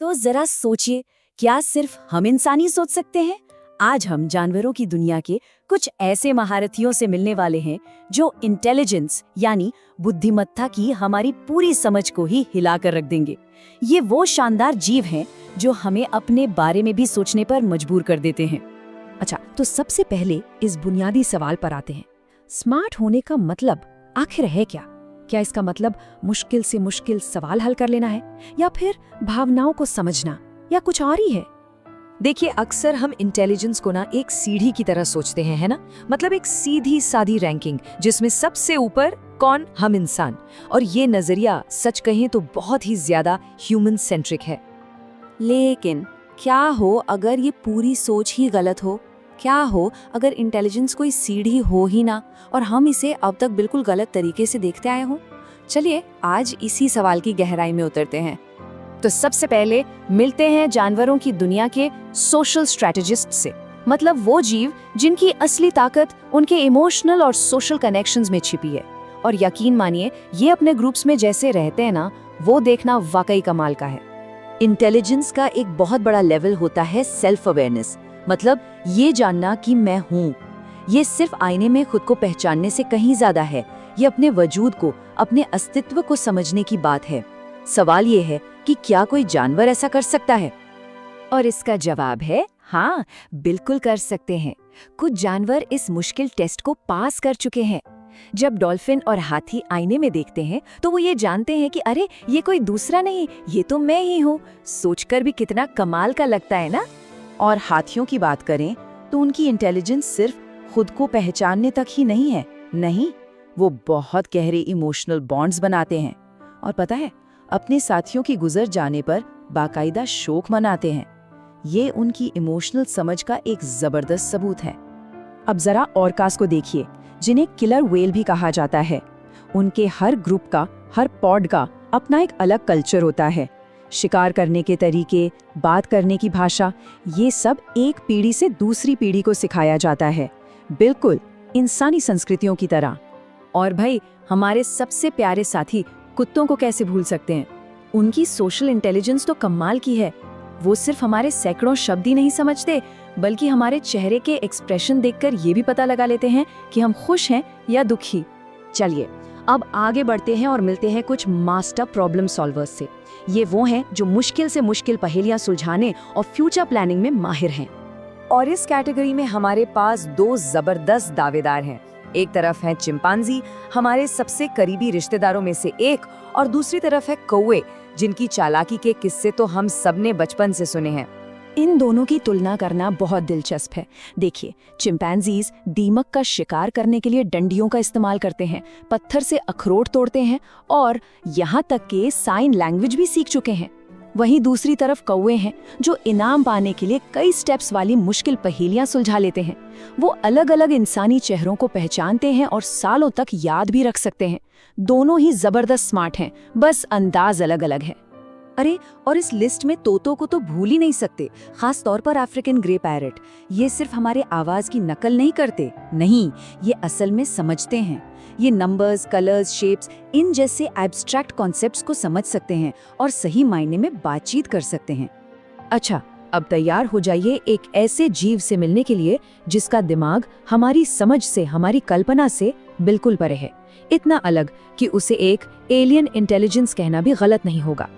तो जरा सोचिए, क्या सिर्फ हम इंसान ही सोच सकते हैं? आज हम जानवरों की दुनिया के कुछ ऐसे महारथियों से मिलने वाले हैं जो इंटेलिजेंस यानी बुद्धिमत्ता की हमारी पूरी समझ को ही हिलाकर रख देंगे। ये वो शानदार जीव हैं जो हमें अपने बारे में भी सोचने पर मजबूर कर देते हैं। अच्छा, तो सबसे पहले इस बुनियादी सवाल पर आते हैं। स्मार्ट होने का मतलब आखिर है क्या? क्या इसका मतलब मुश्किल से मुश्किल सवाल हल कर लेना है, या फिर भावनाओं को समझना, या कुछ और ही है? देखिए, अक्सर हम इंटेलिजेंस को ना एक सीढ़ी की तरह सोचते हैं, है ना? मतलब एक सीधी सादी रैंकिंग जिसमें सबसे ऊपर कौन? हम इंसान। और ये नजरिया सच कहें तो बहुत ही ज्यादा ह्यूमन सेंट्रिक है। लेकिन क्या हो अगर ये पूरी सोच ही गलत हो? क्या हो अगर इंटेलिजेंस कोई सीढ़ी हो ही ना और हम इसे अब तक बिल्कुल गलत तरीके से देखते आए हों? चलिए आज इसी सवाल की गहराई में उतरते हैं। तो सबसे पहले मिलते हैं जानवरों की दुनिया के सोशल स्ट्रेटेजिस्ट से, मतलब वो जीव जिनकी असली ताकत उनके इमोशनल और सोशल कनेक्शंस में छिपी है। और यकीन मानिए, ये अपने ग्रुप्स में जैसे रहते हैं ना, वो देखना वाकई कमाल का है। इंटेलिजेंस का एक बहुत बड़ा लेवल होता है सेल्फ अवेयरनेस, मतलब ये जानना कि मैं हूँ। ये सिर्फ आईने में खुद को पहचानने से कहीं ज्यादा है। ये अपने वजूद को, अपने अस्तित्व को समझने की बात है। सवाल ये है कि क्या कोई जानवर ऐसा कर सकता है? और इसका जवाब है हाँ, बिल्कुल कर सकते हैं। कुछ जानवर इस मुश्किल टेस्ट को पास कर चुके हैं। जब डॉल्फिन और हाथी आईने में देखते हैं तो वो ये जानते हैं कि अरे ये कोई दूसरा नहीं, ये तो मैं ही हूँ। सोचकर भी कितना कमाल का लगता है ना। और हाथियों की बात करें तो उनकी इंटेलिजेंस सिर्फ खुद को पहचानने तक ही नहीं है, नहीं, वो बहुत गहरे इमोशनल बॉन्ड्स बनाते हैं। और पता है, अपने साथियों की गुजर जाने पर बाकायदा शोक मनाते हैं। ये उनकी इमोशनल समझ का एक जबरदस्त सबूत है। अब जरा ऑर्कास को देखिए, जिन्हें किलर व्हेल भी कहा जाता है। उनके हर ग्रुप का, हर पॉड का अपना एक अलग कल्चर होता है। शिकार करने के तरीके, बात करने की भाषा, ये सब एक पीढ़ी से दूसरी पीढ़ी को सिखाया जाता है, बिल्कुल इंसानी संस्कृतियों की तरह। और भाई, हमारे सबसे प्यारे साथी कुत्तों को कैसे भूल सकते हैं? उनकी सोशल इंटेलिजेंस तो कमाल की है। वो सिर्फ हमारे सैकड़ों शब्द ही नहीं समझते, बल्कि हमारे चेहरे के एक्सप्रेशन देखकर ये भी पता लगा लेते हैं कि हम खुश हैं या दुखी। चलिए अब आगे बढ़ते हैं और मिलते हैं कुछ मास्टर प्रॉब्लम सॉल्वर्स से। ये वो हैं जो मुश्किल से मुश्किल पहेलियां सुलझाने और फ्यूचर प्लानिंग में माहिर हैं। और इस कैटेगरी में हमारे पास दो जबरदस्त दावेदार हैं। एक तरफ है चिंपांजी, हमारे सबसे करीबी रिश्तेदारों में से एक, और दूसरी तरफ है कौवे, जिनकी चालाकी के किस्से तो हम सबने बचपन से सुने हैं। इन दोनों की तुलना करना बहुत दिलचस्प है। देखिए, चिंपैंजीज दीमक का शिकार करने के लिए डंडियों का इस्तेमाल करते हैं, पत्थर से अखरोट तोड़ते हैं और यहाँ तक कि साइन लैंग्वेज भी सीख चुके हैं। वहीं दूसरी तरफ कौवे हैं जो इनाम पाने के लिए कई स्टेप्स वाली मुश्किल पहेलियां सुलझा लेते हैं। वो अलग अलग इंसानी चेहरों को पहचानते हैं और सालों तक याद भी रख सकते हैं। दोनों ही जबरदस्त स्मार्ट हैं, बस अंदाज अलग अलग है। अरे, और इस लिस्ट में तोतों को तो भूल ही नहीं सकते, खास तौर पर अफ्रीकन ग्रे पैरट। ये सिर्फ हमारे आवाज की नकल नहीं करते, नहीं, ये असल में समझते हैं। ये नंबर्स, कलर्स, शेप्स, इन जैसे एब्स्ट्रैक्ट कॉन्सेप्ट्स को समझ सकते हैं और सही मायने में बातचीत कर सकते हैं। अच्छा, अब तैयार हो जाइए एक ऐसे जीव से मिलने के लिए जिसका दिमाग हमारी समझ से, हमारी कल्पना से बिल्कुल परे है। इतना अलग कि उसे एक एलियन इंटेलिजेंस कहना भी गलत नहीं होगा।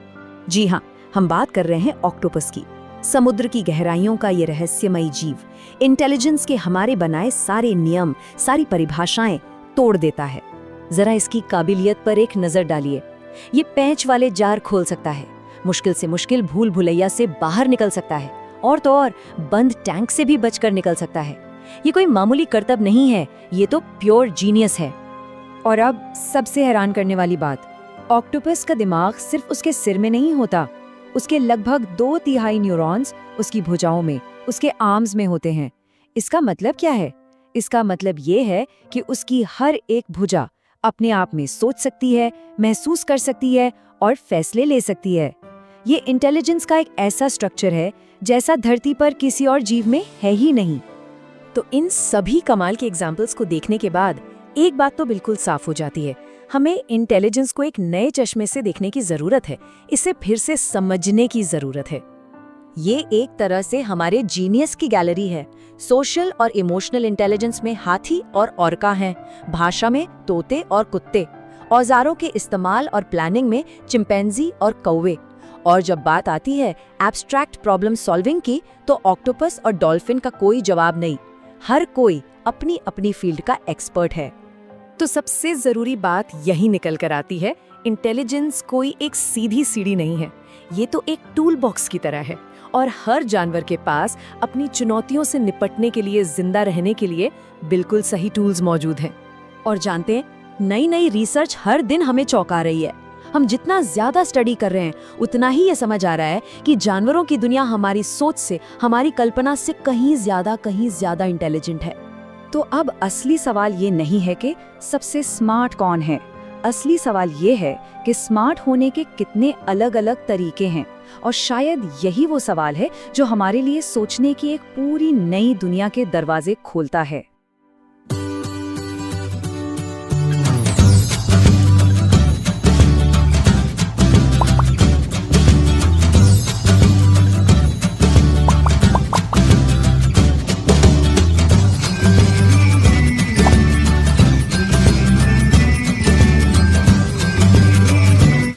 जी हाँ, हम बात कर रहे हैं ऑक्टोपस की। समुद्र की गहराइयों का ये रहस्यमयी जीव इंटेलिजेंस के हमारे बनाए सारे नियम, सारी परिभाषाएं तोड़ देता है। जरा इसकी काबिलियत पर एक नजर डालिए। ये पेंच वाले जार खोल सकता है, मुश्किल से मुश्किल भूल भुलैया से बाहर निकल सकता है, और तो और बंद टैंक से भी बचकर निकल सकता है। ये कोई मामूली करतब नहीं है, ये तो प्योर जीनियस है। और अब सबसे हैरान करने वाली बात, ऑक्टोपस का दिमाग सिर्फ उसके सिर में नहीं होता, उसके लगभग 2/3 न्यूरॉन्स उसकी भुजाओं में, उसके आर्म्स में होते हैं। इसका मतलब क्या है? इसका मतलब ये है कि उसकी हर एक भुजा अपने आप में सोच सकती है, महसूस कर सकती है और फैसले ले सकती है। ये इंटेलिजेंस का एक ऐसा स्ट्रक्चर है जैसा धरती पर किसी और जीव में है ही नहीं। तो इन सभी कमाल के एग्जाम्पल्स को देखने के बाद एक बात तो बिल्कुल साफ हो जाती है, हमें इंटेलिजेंस को एक नए चश्मे से देखने की जरूरत है, इसे फिर से समझने की जरूरत है। ये एक तरह से हमारे जीनियस की गैलरी है। सोशल और इमोशनल इंटेलिजेंस में हाथी और ऑर्का हैं, भाषा में तोते और कुत्ते, औजारों के इस्तेमाल और प्लानिंग में चिंपैंजी और कौवे, और जब बात आती है एब्स्ट्रैक्ट प्रॉब्लम सॉल्विंग की तो ऑक्टोपस और डॉल्फिन का कोई जवाब नहीं। हर कोई अपनी अपनी फील्ड का एक्सपर्ट है। तो सबसे जरूरी बात यही निकल कर आती है, इंटेलिजेंस कोई एक सीधी सीढ़ी नहीं है, ये तो एक टूल बॉक्स की तरह है, और हर जानवर के पास अपनी चुनौतियों से निपटने के लिए, जिंदा रहने के लिए बिल्कुल सही टूल्स मौजूद हैं। और जानते हैं, नई नई रिसर्च हर दिन हमें चौंका रही है। हम जितना ज्यादा स्टडी कर रहे हैं उतना ही ये समझ आ रहा है कि जानवरों की दुनिया हमारी सोच से, हमारी कल्पना से कहीं ज्यादा इंटेलिजेंट है। तो अब असली सवाल ये नहीं है कि सबसे स्मार्ट कौन है, असली सवाल ये है कि स्मार्ट होने के कितने अलग अलग तरीके हैं। और शायद यही वो सवाल है जो हमारे लिए सोचने की एक पूरी नई दुनिया के दरवाजे खोलता है।